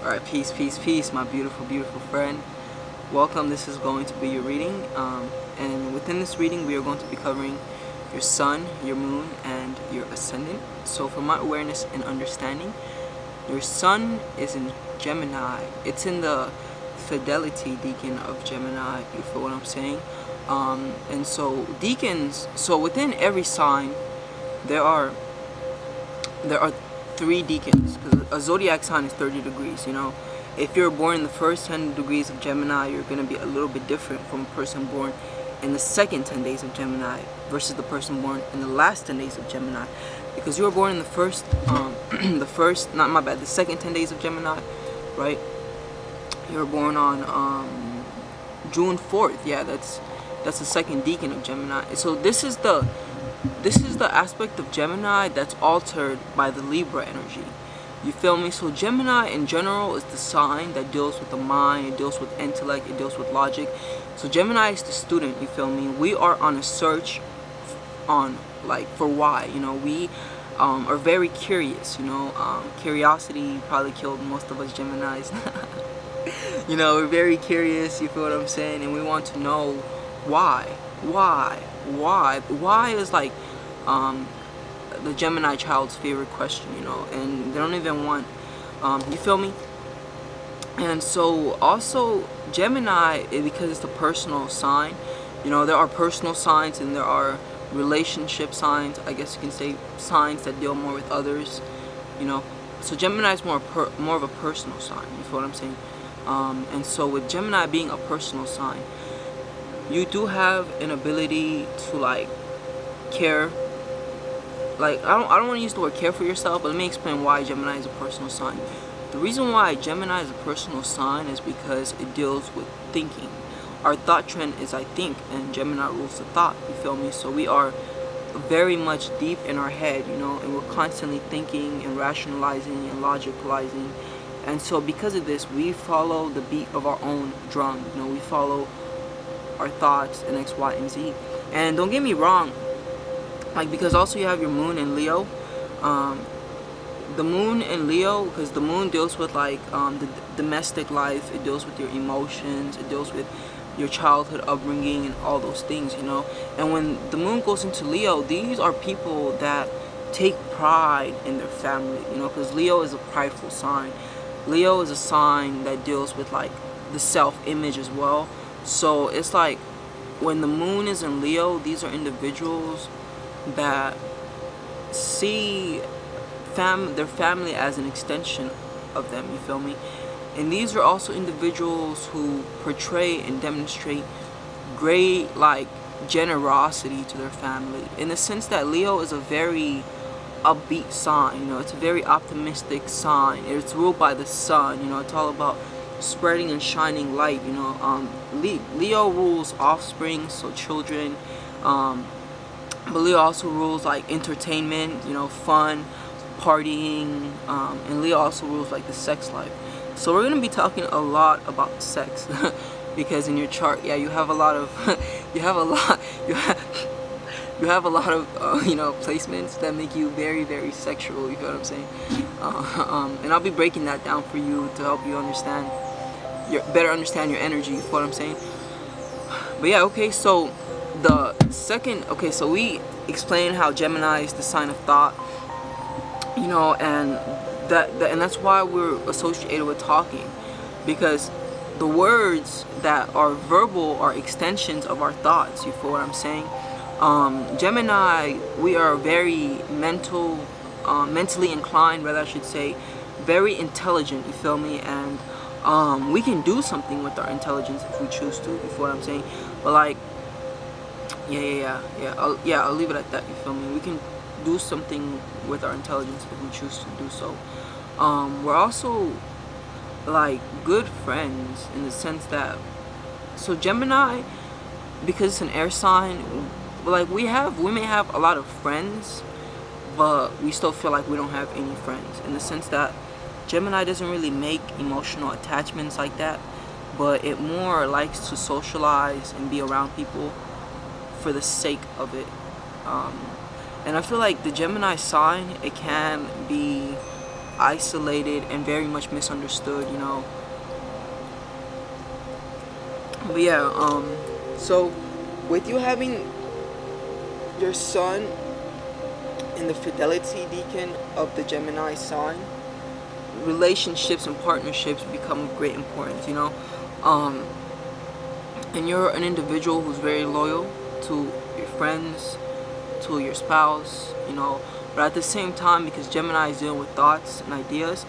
Alright, peace, peace, peace, my beautiful, beautiful friend. Welcome. This is going to be your reading. And within this reading, we are going to be covering your sun, your moon, and your ascendant. So, for my awareness and understanding, your sun is in Gemini. It's in the fidelity decan of Gemini. You feel what I'm saying? And so, deacons. So, within every sign, there are 3 decans, because a zodiac sign is 30 degrees. If you're born in the first 10 degrees of Gemini, you're going to be a little bit different from a person born in the second 10 days of Gemini versus the person born in the last 10 days of Gemini, because you were born in the second 10 days of Gemini, right? You were born on June 4th. Yeah, that's the second decan of Gemini. So this is the aspect of Gemini that's altered by the Libra energy. You feel me? So Gemini in general is the sign that deals with the mind, it deals with intellect, it deals with logic. So Gemini is the student, you feel me? We are on a search for why. We are very curious, curiosity probably killed most of us Geminis. We're very curious, you feel what I'm saying? And we want to know why is like the Gemini child's favorite question, and they don't even want, you feel me? And so also Gemini, because it's the personal sign, there are personal signs and there are relationship signs, I guess you can say, signs that deal more with others, so Gemini is more of a personal sign, you feel what I'm saying? And so with Gemini being a personal sign, you do have an ability to care. I don't want to use the word care for yourself, but let me explain why Gemini is a personal sign. The reason why Gemini is a personal sign is because it deals with thinking. Our thought trend is I think, and Gemini rules the thought, you feel me? So we are very much deep in our head, and we're constantly thinking and rationalizing and logicalizing. And so because of this, we follow the beat of our own drum. We follow our thoughts and X, Y, and Z. And don't get me wrong, because also you have your moon in Leo. The moon in Leo, because the moon deals with the domestic life, it deals with your emotions, it deals with your childhood upbringing and all those things, And when the moon goes into Leo, these are people that take pride in their family, because Leo is a prideful sign. Leo is a sign that deals with the self-image as well. So it's when the moon is in Leo, these are individuals that see their family as an extension of them, you feel me? And these are also individuals who portray and demonstrate great generosity to their family, in the sense that Leo is a very upbeat sign, it's a very optimistic sign. It's ruled by the sun, it's all about spreading and shining light, Leo rules offspring, so children, but Leo also rules entertainment, fun, partying, and Leo also rules the sex life. So we're going to be talking a lot about sex because in your chart, yeah, you have a lot of placements that make you very, very sexual, you know what I'm saying? And I'll be breaking that down for you to help you better understand your energy, you know what I'm saying? But yeah, okay, so so we explained how Gemini is the sign of thought, and that's why we're associated with talking, because the words that are verbal are extensions of our thoughts, you feel what I'm saying? Gemini, we are very mentally inclined, rather I should say, very intelligent, you feel me? And we can do something with our intelligence if we choose to, you feel what I'm saying? But I'll leave it at that, you feel me? We can do something with our intelligence if we choose to do so. We're also good friends, in the sense that, so Gemini, because it's an air sign, we may have a lot of friends, but we still feel like we don't have any friends, in the sense that Gemini doesn't really make emotional attachments like that, but it more likes to socialize and be around people for the sake of it. And I feel like the Gemini sign, it can be isolated and very much misunderstood, you know. But yeah, so with you having your sun in the fidelity deacon of the Gemini sign, relationships and partnerships become of great importance, you know. Um, and you're an individual who's very loyal to your friends, to your spouse, you know. But at the same time, because Gemini is dealing with thoughts and ideas,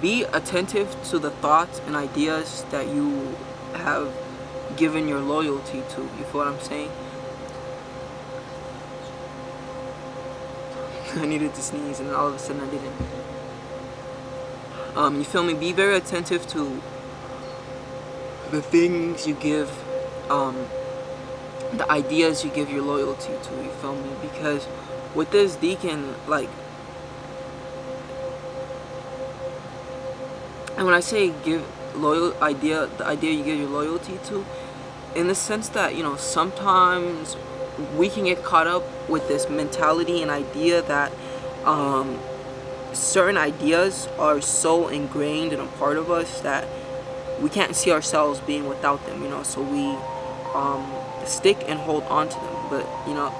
be attentive to the thoughts and ideas that you have given your loyalty to. You feel what I'm saying? I needed to sneeze and all of a sudden I didn't. You feel me? Be very attentive to the things you give, the ideas you give your loyalty to. You feel me? Because with this deacon, like, and when I say give the idea you give your loyalty to, in the sense that, you know, sometimes we can get caught up with this mentality and idea that certain ideas are so ingrained and a part of us that we can't see ourselves being without them, you know. So we stick and hold on to them. But, you know,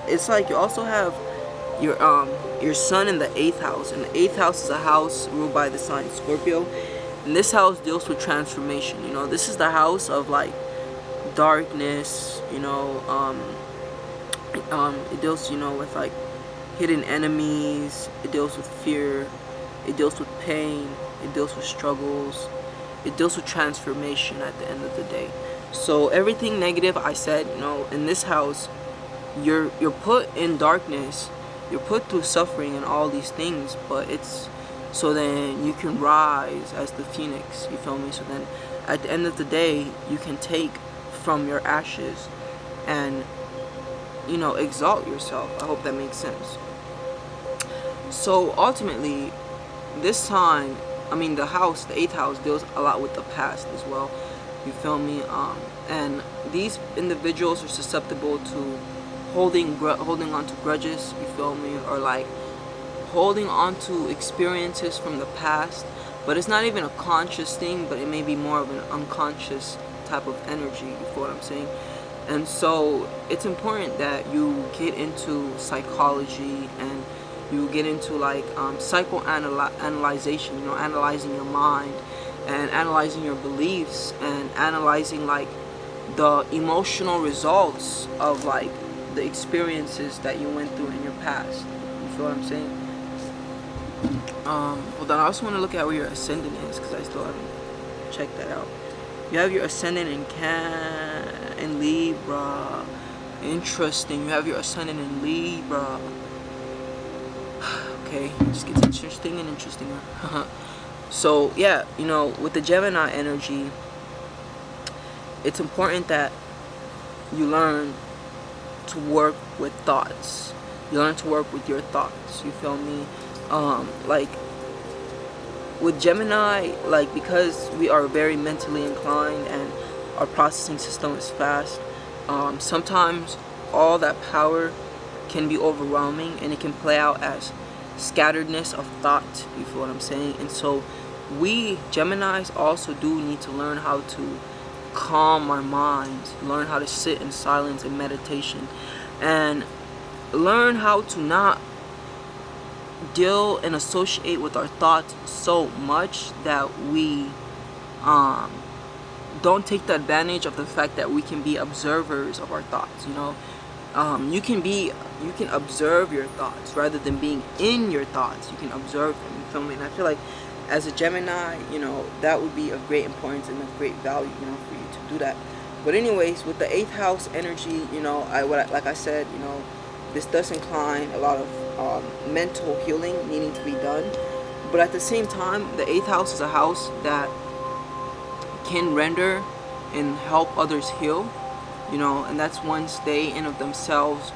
it's like you also have your sun in the 8th house, and the 8th house is a house ruled by the sign Scorpio, and this house deals with transformation. You know, this is the house of like darkness, you know. It deals, you know, with like hidden enemies. It deals with fear. It deals with pain. It deals with struggles. It deals with transformation at the end of the day. So everything negative I said, you know, in this house, you're put in darkness. You're put through suffering and all these things, but it's so then you can rise as the phoenix. You feel me? So then at the end of the day, you can take from your ashes and, you know, exalt yourself. I hope that makes sense. So ultimately, this sign, I mean the house, the 8th house, deals a lot with the past as well. You feel me? And these individuals are susceptible to holding on to grudges. You feel me? Or like holding on to experiences from the past. But it's not even a conscious thing, but it may be more of an unconscious type of energy. You feel what I'm saying? And so it's important that you get into psychology and you get into like psychoanalyzation, you know, analyzing your mind and analyzing your beliefs and analyzing like the emotional results of like the experiences that you went through in your past. You feel what I'm saying? Hold on, I also want to look at where your ascendant is because I still haven't checked that out. You have your ascendant in Libra. Interesting. You have your ascendant in Libra. Okay, it just gets interesting and interesting. So yeah, you know, with the Gemini energy, it's important that you learn to work with thoughts. You learn to work with your thoughts. You feel me? Like with Gemini, like because we are very mentally inclined and our processing system is fast, sometimes all that power can be overwhelming and it can play out as scatteredness of thought. You feel what I'm saying? And so we Geminis also do need to learn how to calm our minds, learn how to sit in silence and meditation, and learn how to not deal and associate with our thoughts so much that we don't take the advantage of the fact that we can be observers of our thoughts. You know, you can observe your thoughts rather than being in your thoughts. You can observe them. You feel me? And I feel like as a Gemini, you know, that would be of great importance and of great value, you know, for you to do that. But anyways, with the 8th house energy, you know, like I said, you know, this does incline a lot of mental healing needing to be done. But at the same time, the 8th house is a house that can render and help others heal, you know, and that's once they in of themselves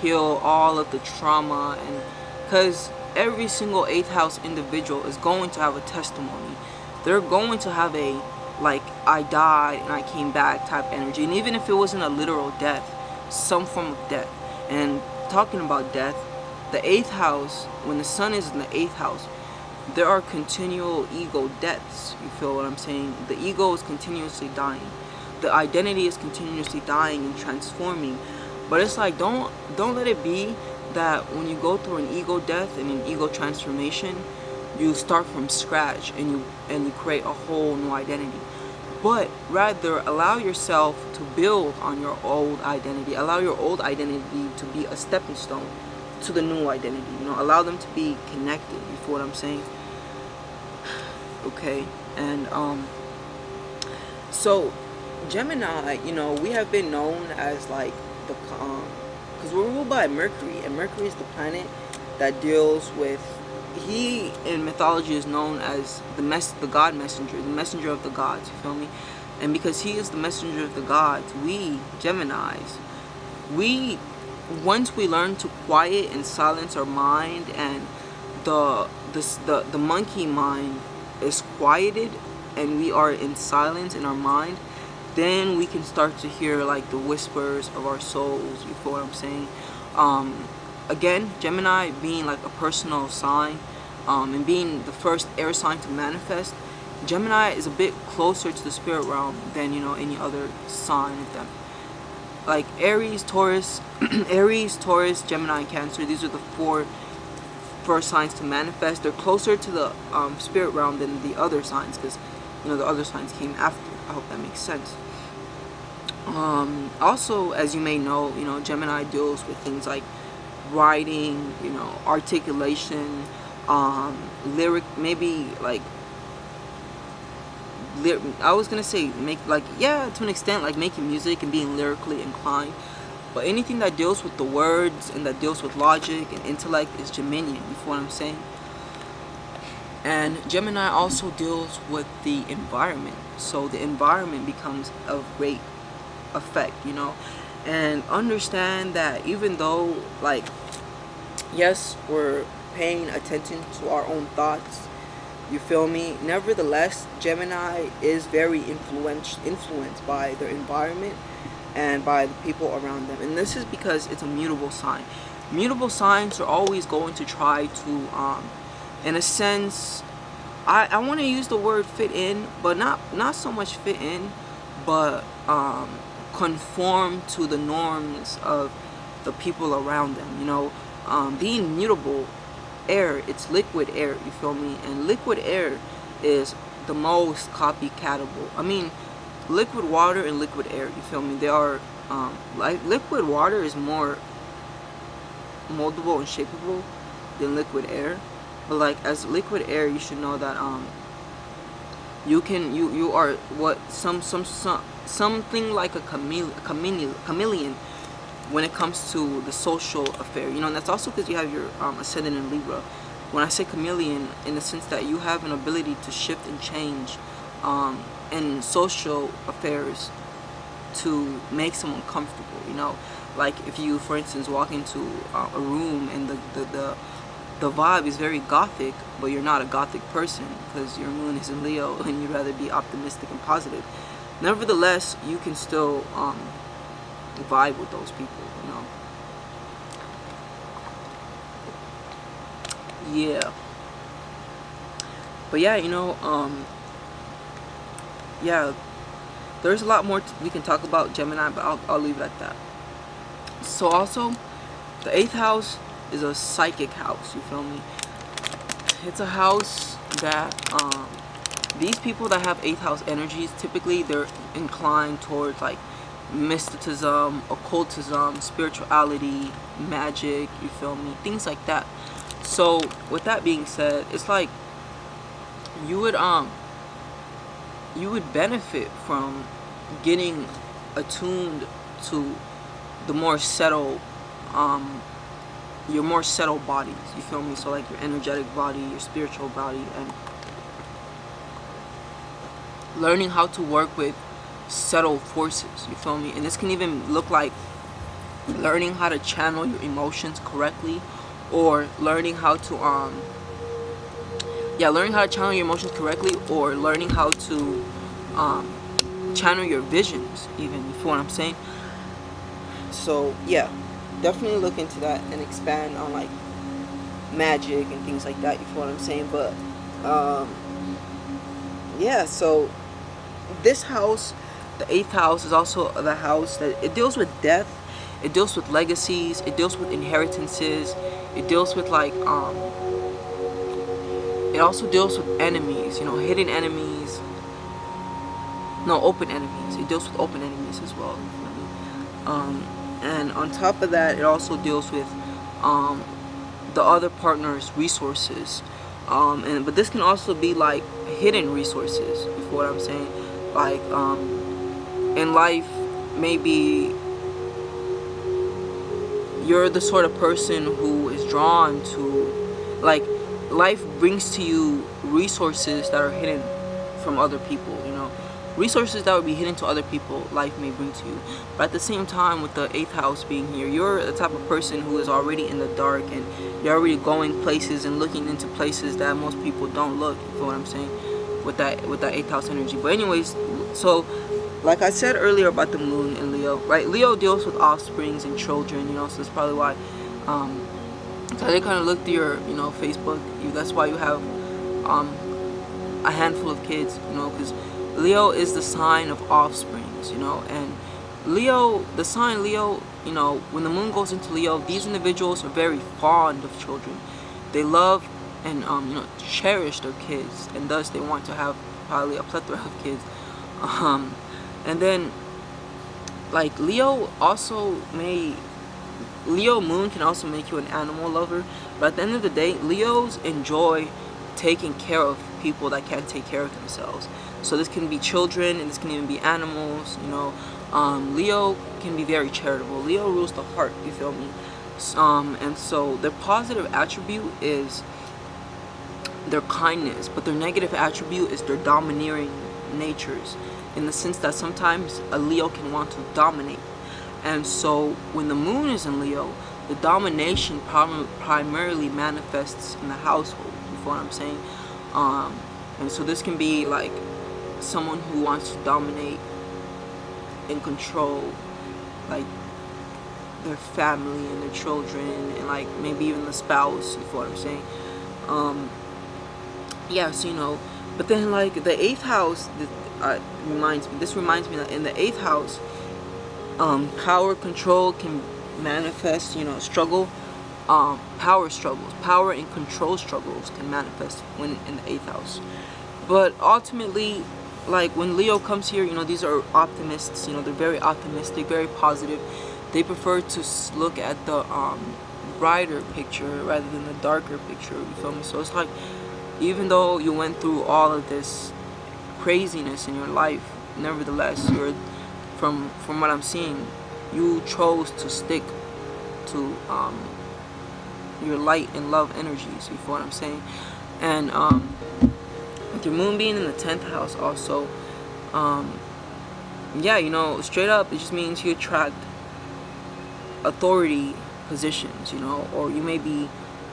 heal all of the trauma. And because every single 8th house individual is going to have a testimony. They're going to have a like I died and I came back type energy, and even if it wasn't a literal death, some form of death. And talking about death, the 8th house, when the sun is in the 8th house, there are continual ego deaths. You feel what I'm saying? The ego is continuously dying. The identity is continuously dying and transforming. But it's like, don't let it be that when you go through an ego death and an ego transformation, you start from scratch and you create a whole new identity. But rather allow yourself to build on your old identity. Allow your old identity to be a stepping stone to the new identity. Allow them to be connected. You feel what I'm saying? Okay. And so Gemini, we have been known as like the because we're ruled by Mercury, and Mercury is the planet that deals with. He in mythology is known as the God messenger, the messenger of the gods. You feel me? And because he is the messenger of the gods, we Geminis, once we learn to quiet and silence our mind, and the monkey mind is quieted, and we are in silence in our mind, then we can start to hear like the whispers of our souls. You feel what I'm saying? Again, Gemini being like a personal sign, and being the first air sign to manifest, Gemini is a bit closer to the spirit realm than any other sign of them. Like Aries, Taurus, Gemini, and Cancer. These are the four first signs to manifest. They're closer to the spirit realm than the other signs, because the other signs came after. I hope that makes sense. Also, as you may know, Gemini deals with things like writing, articulation, lyric, maybe like I was gonna say to an extent, like making music and being lyrically inclined. But anything that deals with the words and that deals with logic and intellect is Geminian. You feel what I'm saying? And Gemini also deals with the environment, so the environment becomes of great effect. And understand that even though, like, yes, we're paying attention to our own thoughts, you feel me? Nevertheless, Gemini is very influenced by their environment and by the people around them. And this is because it's a mutable sign. Mutable signs are always going to try to, in a sense, I want to use the word fit in, but not so much fit in, but conform to the norms of the people around them. Being mutable, air, it's liquid air, you feel me? And liquid air is the most copycatable. I mean, liquid water and liquid air, you feel me? They are like liquid water is more moldable and shapeable than liquid air. But like as liquid air, you should know that you are what something like a chameleon when it comes to the social affair, and that's also because you have your ascendant in Libra. When I say chameleon, in the sense that you have an ability to shift and change in social affairs to make someone comfortable. Like if you, for instance, walk into a room and the vibe is very gothic, but you're not a gothic person because your moon is in Leo and you'd rather be optimistic and positive. Nevertheless, you can still vibe with those people. Yeah. But yeah, yeah, there's a lot more we can talk about Gemini, but I'll leave it at that. So also, the 8th house is a psychic house, you feel me? It's a house that these people that have 8th house energies, typically they're inclined towards like mysticism, occultism, spirituality, magic, you feel me? Things like that. So with that being said, it's like you would benefit from getting attuned to the more settled your more settled bodies, you feel me? So like your energetic body, your spiritual body, and learning how to work with settled forces, you feel me? And this can even look like learning how to channel your emotions correctly, or learning how to learning how to channel your emotions correctly, or learning how to channel your visions even, you feel what I'm saying? So yeah, definitely look into that and expand on like magic and things like that, you feel what I'm saying? But Um, yeah, so this house, the eighth house, is also the house that it deals with death, it deals with legacies, it deals with inheritances, it deals with like it also deals with enemies, hidden enemies, no, open enemies. It deals with open enemies as well. Um, and on top of that, it also deals with um, the other partner's resources. But this can also be like hidden resources. You feel what I'm saying? Like in life, maybe you're the sort of person who is drawn to, like, life brings to you resources that are hidden from other people, resources that would be hidden to other people, life may bring to you. But at the same time, with the eighth house being here, you're the type of person who is already in the dark, and you're already going places and looking into places that most people don't look. You feel what I'm saying? With that eighth house energy. But anyways, so like I said earlier about the moon in Leo, right? Leo deals with offsprings and children, so that's probably why. So they kind of look through your, Facebook. That's why you have a handful of kids, because Leo is the sign of offsprings, and Leo, the sign Leo, when the moon goes into Leo, these individuals are very fond of children. They love and cherish their kids, and thus they want to have probably a plethora of kids. And then, like, Leo moon can also make you an animal lover, but at the end of the day, Leos enjoy taking care of people that can't take care of themselves. So this can be children, and this can even be animals, Leo can be very charitable. Leo rules the heart, you feel me? And so their positive attribute is their kindness, but their negative attribute is their domineering natures, in the sense that sometimes a Leo can want to dominate. And so when the moon is in Leo, the domination primarily manifests in the household. You feel what I'm saying? And so this can be like someone who wants to dominate and control, like, their family and their children, and like maybe even the spouse. You feel what I'm saying? Yeah, so but then, like, the eighth house this reminds me that in the eighth house, power control can manifest, struggle, power and control struggles can manifest when in the eighth house. But ultimately, like, when Leo comes here, these are optimists, they're very optimistic, very positive. They prefer to look at the brighter picture rather than the darker picture, you feel me? So it's like, even though you went through all of this craziness in your life, nevertheless, from what I'm seeing, you chose to stick to your light and love energies. You feel what I'm saying? And with your moon being in the 10th house, also, yeah, straight up, it just means you attract authority positions, or you may be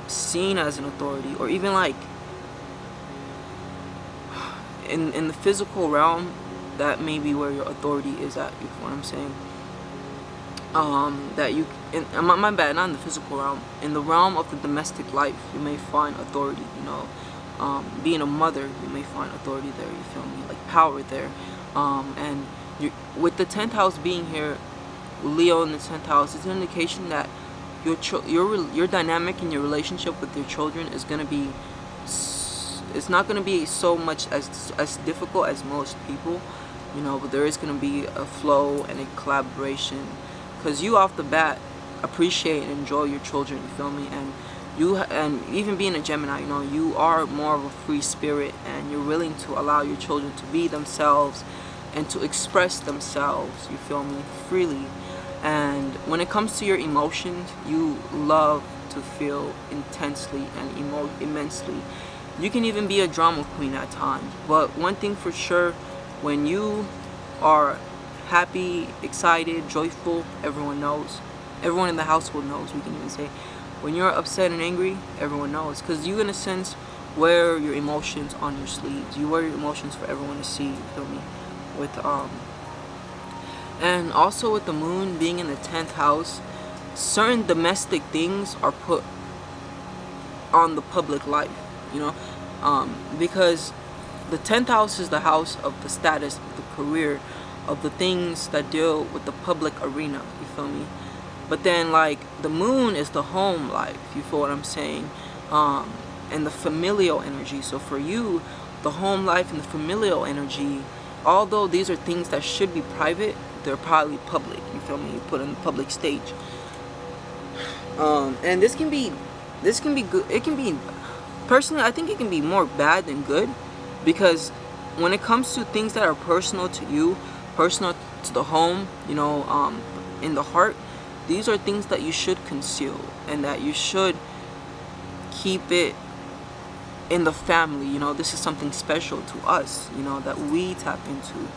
seen as an authority, or even like in the physical realm, that may be where your authority is at. You know what I'm saying? That you, my bad, not in the physical realm. In the realm of the domestic life, you may find authority. Being a mother, you may find authority there. You feel me? Like power there. And with the 10th house being here, Leo in the 10th house, it's an indication that your dynamic in your relationship with your children is gonna be. It's not going to be so much as difficult as most people, but there is going to be a flow and a collaboration, because you off the bat appreciate and enjoy your children, you feel me? And even being a Gemini, you are more of a free spirit, and you're willing to allow your children to be themselves and to express themselves, you feel me, freely. And when it comes to your emotions, you love to feel intensely and emote immensely. You can even be a drama queen at times, but one thing for sure, when you are happy, excited, joyful, everyone knows. Everyone in the household knows, we can even say. When you're upset and angry, everyone knows, because you, in a sense, wear your emotions on your sleeves. You wear your emotions for everyone to see, you feel me? And also with the moon being in the 10th house, certain domestic things are put on the public life. Because the 10th house is the house of the status, of the career, of the things that deal with the public arena. You feel me? But then, like, the moon is the home life. You feel what I'm saying? And the familial energy. So for you, the home life and the familial energy, although these are things that should be private, they're probably public. You feel me? You put in the public stage. And this can be good. It can be, personally, I think it can be more bad than good, because when it comes to things that are personal to you, personal to the home, you know, in the heart, these are things that you should conceal, and that you should keep it in the family. You know, this is something special to us, you know, that we tap into.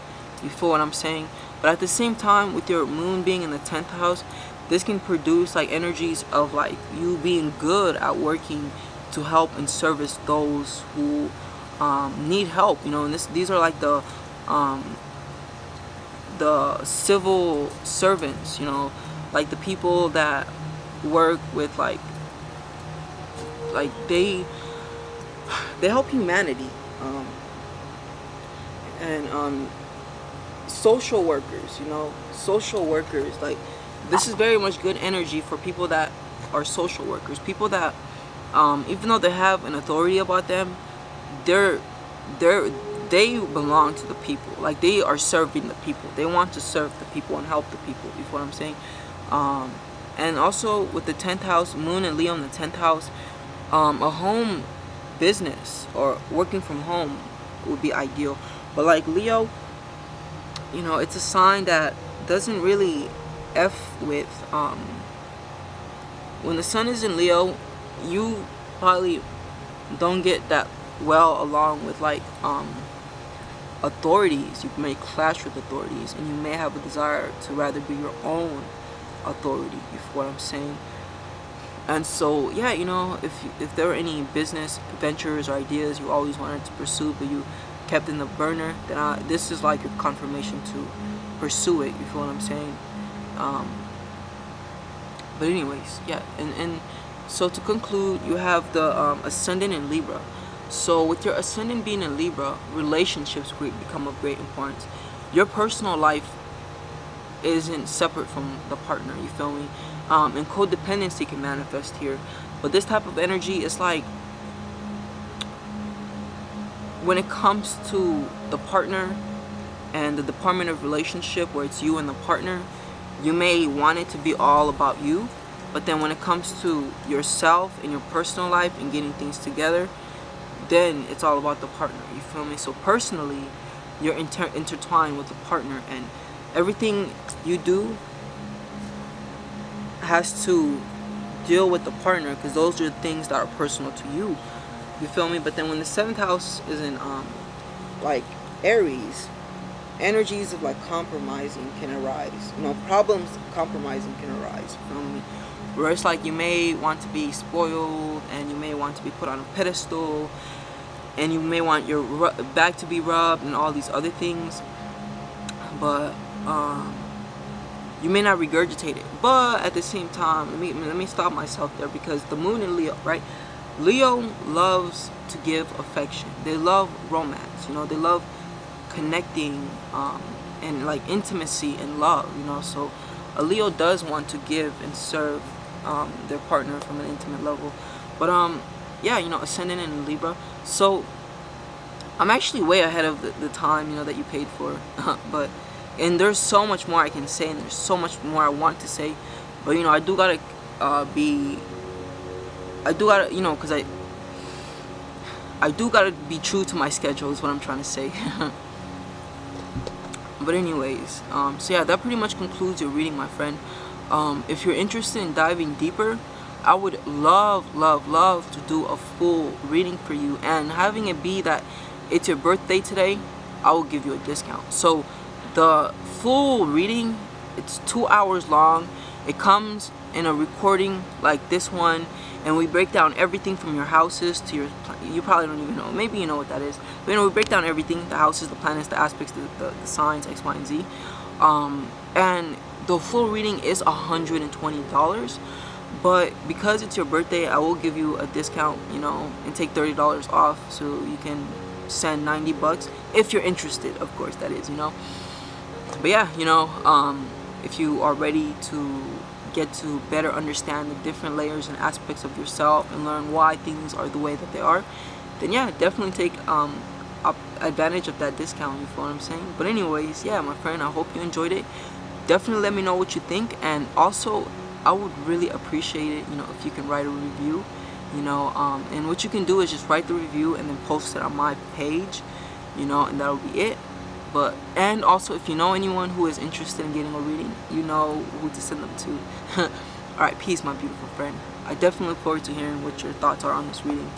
You feel what I'm saying? But at the same time, with your moon being in the 10th house, this can produce like energies of like you being good at working to help and service those who need help. You know, and these are like the civil servants. You know, like the people that work with like they help humanity, and social workers. You know, social workers, like, this is very much good energy for people that are social workers. People that, even though they have an authority about them, they belong to the people. Like, they are serving the people. They want to serve the people and help the people. You feel what I'm saying? And also with the 10th house, Moon and Leo in the 10th house, a home business or working from home would be ideal. But like Leo, you know, it's a sign that doesn't really F with, when the sun is in Leo, you probably don't get that well along with like authorities. You may clash with authorities, and you may have a desire to rather be your own authority. You feel what I'm saying? And so, yeah, you know, if there were any business ventures or ideas you always wanted to pursue but you kept in the burner, then this is like a confirmation to pursue it. You feel what I'm saying? But anyways, yeah, and so to conclude, you have the ascendant in Libra. So with your ascendant being in Libra, relationships become of great importance. Your personal life isn't separate from the partner. You feel me? And codependency can manifest here. But this type of energy is like, when it comes to the partner and the department of relationship where it's you and the partner, you may want it to be all about you, but then when it comes to yourself and your personal life and getting things together, then it's all about the partner. You feel me? So personally, you're intertwined with the partner, and everything you do has to deal with the partner, because those are the things that are personal to you. You feel me? But then when the 7th house is in like Aries, energies of like compromising can arise. You know, problems compromising can arise. You feel me? Where it's like you may want to be spoiled, and you may want to be put on a pedestal, and you may want your back to be rubbed and all these other things, but you may not regurgitate it. But at the same time, let me stop myself there, because the moon in Leo, right? Leo loves to give affection. They love romance. You know, they love connecting and like intimacy and love. You know, so a Leo does want to give and serve their partner from an intimate level. But yeah, you know, ascendant in Libra. So I'm actually way ahead of the time, you know, that you paid for. And there's so much more I can say, and there's so much more I want to say. But you know, I do gotta you know, because I do gotta be true to my schedule is what I'm trying to say. But anyways, so yeah, that pretty much concludes your reading, my friend. If you're interested in diving deeper, I would love to do a full reading for you, and having it be that it's your birthday today, I will give you a discount. So the full reading, it's 2 hours long. It comes in a recording like this one, and we break down everything from your houses to your, you probably don't even know, maybe you know what that is, but you know, we break down everything, the houses, the planets, the aspects, the signs, X, Y, and Z. And the full reading is $120. But because it's your birthday, I will give you a discount, you know, and take $30 off, so you can send 90 bucks if you're interested, of course, that is, you know. But yeah, you know, if you are ready to get to better understand the different layers and aspects of yourself and learn why things are the way that they are, then yeah, definitely take advantage of that discount, you feel what I'm saying? But anyways, yeah, my friend, I hope you enjoyed it. Definitely let me know what you think, and also I would really appreciate it, you know, if you can write a review, you know, and what you can do is just write the review and then post it on my page, you know, and that'll be it. But, and also, if you know anyone who is interested in getting a reading, you know who to send them to. Alright, peace, my beautiful friend. I definitely look forward to hearing what your thoughts are on this reading.